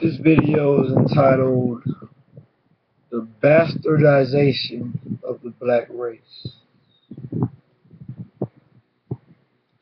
This video is entitled The Bastardization of the Black Race.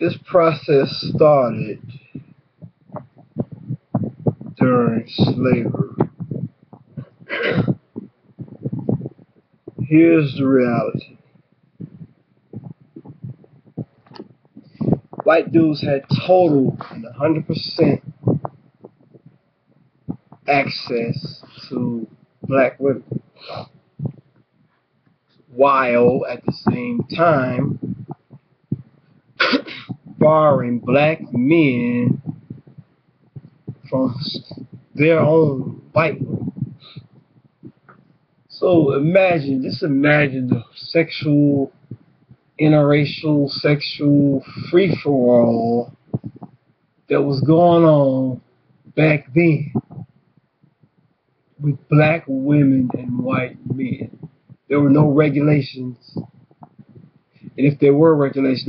This process started during slavery. Here's the reality. White dudes had total and 100% access to black women, while at the same time barring black men from their own white women. So just imagine the sexual, interracial, sexual free-for-all that was going on back then with black women and white men. There were no regulations, and if there were regulations,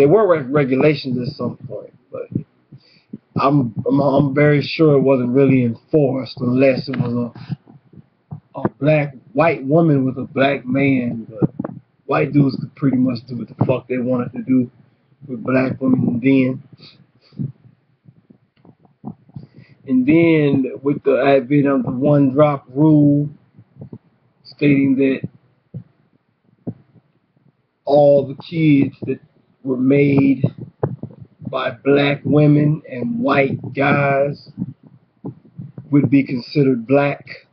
regulations at some point, but I'm very sure it wasn't really enforced unless it was a white woman with a black man. But white dudes could pretty much do what the fuck they wanted to do with black women and then with the advent of the one-drop rule, stating that all the kids that were made by black women and white guys would be considered black.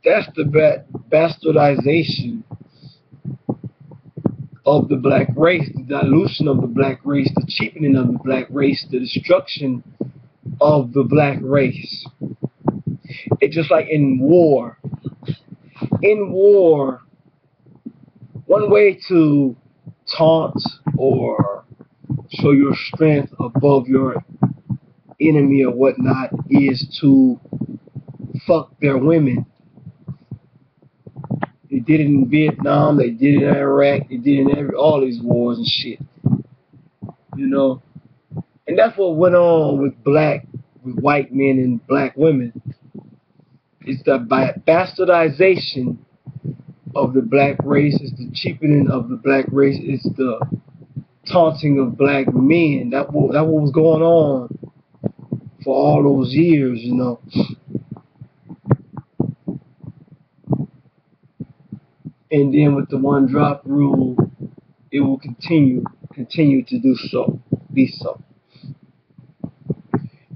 That's the bastardization of the black race, the dilution of the black race, the cheapening of the black race, the destruction of the black race. It's just like in war. In war, one way to taunt or show your strength above your enemy or whatnot is to fuck their women. They did it in Vietnam, they did it in Iraq, they did it in all these wars and shit. You know? And that's what went on with white men and black women. It's the bastardization of the black race, it's the cheapening of the black race, it's the taunting of black men. That what was going on for all those years, you know. And then with the one-drop rule, it will continue to do so, be so.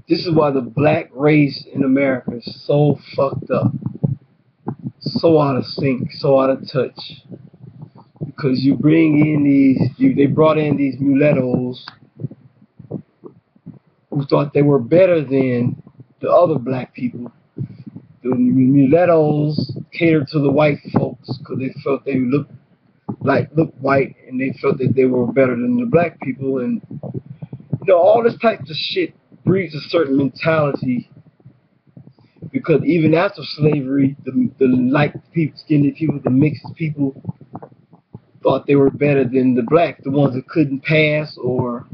This is why the black race in America is so fucked up, so out of sync, so out of touch. Because you bring in they brought in these mulattoes who thought they were better than the other black people. The mulattoes catered to the white folks because they felt they looked white, and they felt that they were better than the black people. And you know, all this type of shit breeds a certain mentality, because even after slavery, the light people, skinned people, the mixed people thought they were better than the black, the ones that couldn't pass or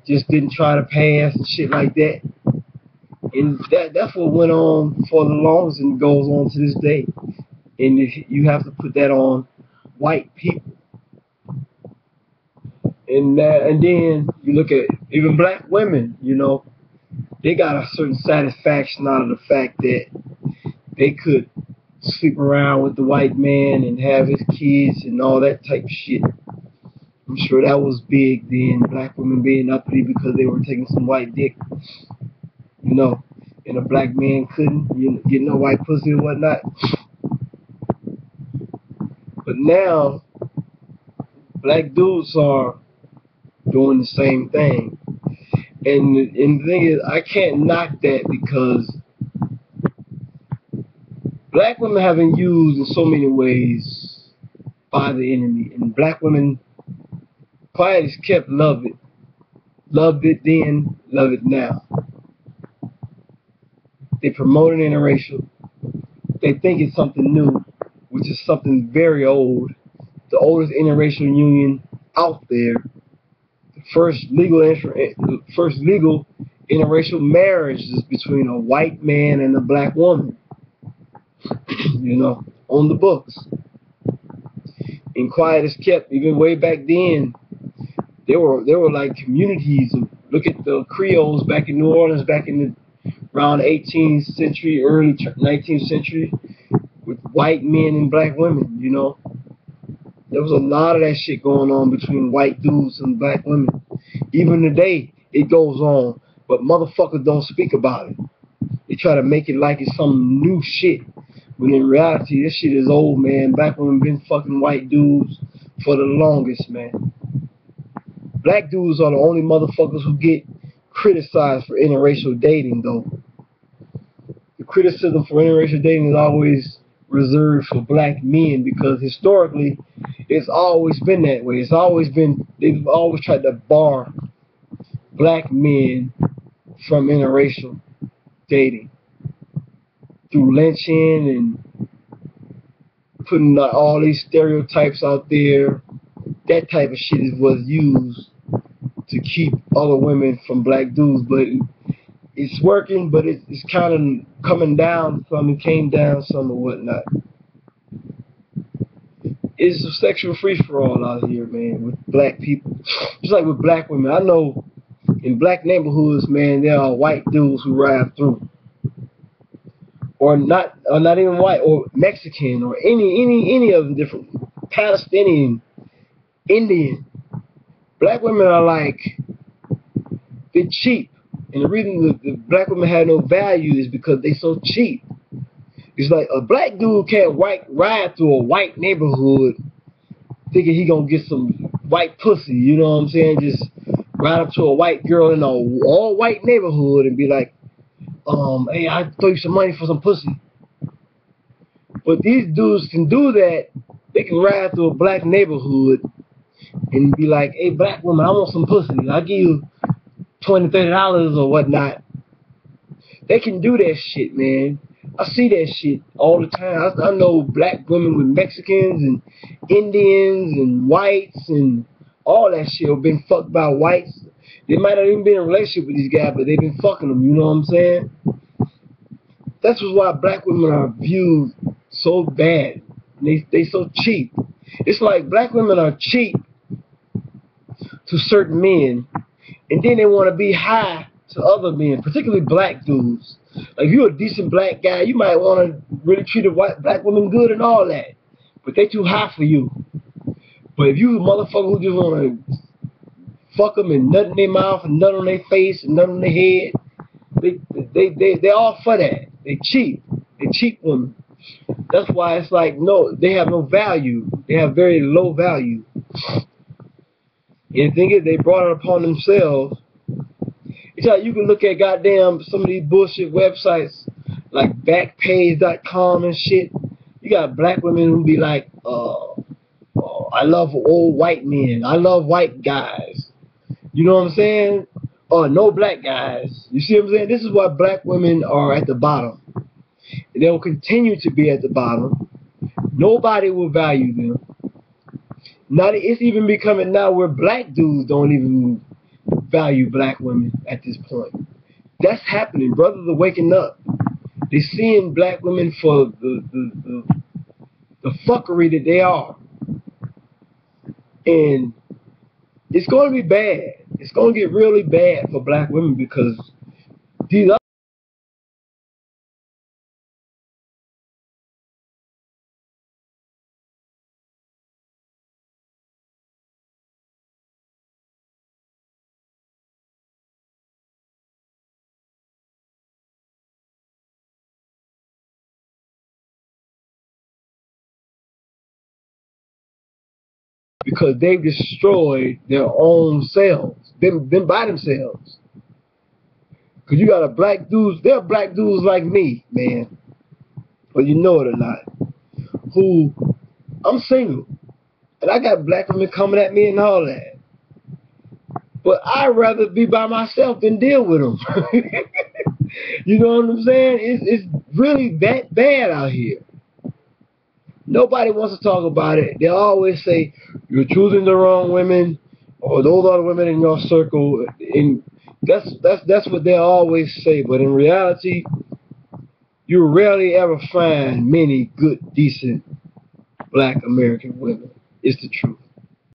just didn't try to pass and shit like that. And that's what went on for the longest and goes on to this day. And if you have to put that on white people. And then you look at even black women, you know, they got a certain satisfaction out of the fact that they could sleep around with the white man and have his kids and all that type of shit. I'm sure that was big then, black women being uppity because they were taking some white dick, you know, and a black man couldn't get no white pussy and whatnot. But now, black dudes are doing the same thing. And the thing is, I can't knock that, because black women have been used in so many ways by the enemy, and black women, quiet as kept, love it. Loved it then, love it now. They promote an interracial. They think it's something new, which is something very old. The oldest interracial union out there. The first legal interracial marriage is between a white man and a black woman, you know, on the books. And quiet is kept. Even way back then, there were like communities. Look at the Creoles back in New Orleans, back in the around 18th century, early 19th century, with white men and black women. You know, there was a lot of that shit going on between white dudes and black women. Even today, it goes on, but motherfuckers don't speak about it. They try to make it like it's some new shit, when in reality, this shit is old, man. Black women been fucking white dudes for the longest, man. Black dudes are the only motherfuckers who get criticized for interracial dating, though. The criticism for interracial dating is always reserved for black men because historically, it's always been that way. It's always been, they've always tried to bar black men from interracial dating through lynching and putting all these stereotypes out there. That type of shit is what's used to keep other women from black dudes, but it's working, but it's kind of coming down some. It came down some or whatnot. It's a sexual free-for-all out here, man, with black people. Just like with black women. I know in black neighborhoods, man, there are white dudes who ride through. Or not even white, or Mexican, or any of the different Palestinian, Indian. Black women are like, they're cheap. And the reason the black women have no value is because they're so cheap. It's like a black dude can't ride through a white neighborhood thinking he gonna get some white pussy, you know what I'm saying? Just ride up to a white girl in a all white neighborhood and be like, hey, I'll throw you some money for some pussy. But these dudes can do that. They can ride through a black neighborhood and be like, hey, black woman, I want some pussy. I'll give you $20, $30 or whatnot. They can do that shit, man. I see that shit all the time. I know black women with Mexicans and Indians and whites and all that shit have been fucked by whites. They might not even been in a relationship with these guys, but they've been fucking them, you know what I'm saying? That's why black women are viewed so bad. They so cheap. It's like black women are cheap to certain men, and then they want to be high to other men, particularly black dudes. Like, if you're a decent black guy, you might want to really treat a black woman good and all that, but they too high for you. But if you a motherfucker who just want to fuck them and nut in their mouth and nut on their face and nut on their head, they all for that. They cheap. They cheap women. That's why it's like, no, they have no value. They have very low value. And the thing is, they brought it upon themselves. It's like you can look at goddamn some of these bullshit websites like Backpage.com and shit. You got black women who be like, I love old white men. I love white guys. You know what I'm saying? No black guys. You see what I'm saying? This is why black women are at the bottom. They'll continue to be at the bottom. Nobody will value them. It's even becoming now where black dudes don't even value black women at this point. That's happening. Brothers are waking up. They're seeing black women for the fuckery that they are. And it's going to be bad. It's going to get really bad for black women because these other because they've destroyed their own selves, them by themselves. Because you got a black dudes, there are black dudes like me, man, whether you know it or not, who, I'm single, and I got black women coming at me and all that. But I'd rather be by myself than deal with them. You know what I'm saying? It's really that bad out here. Nobody wants to talk about it. They always say, you're choosing the wrong women, or those are the women in your circle, and That's what they always say, but in reality, you rarely ever find many good, decent black American women. It's the truth.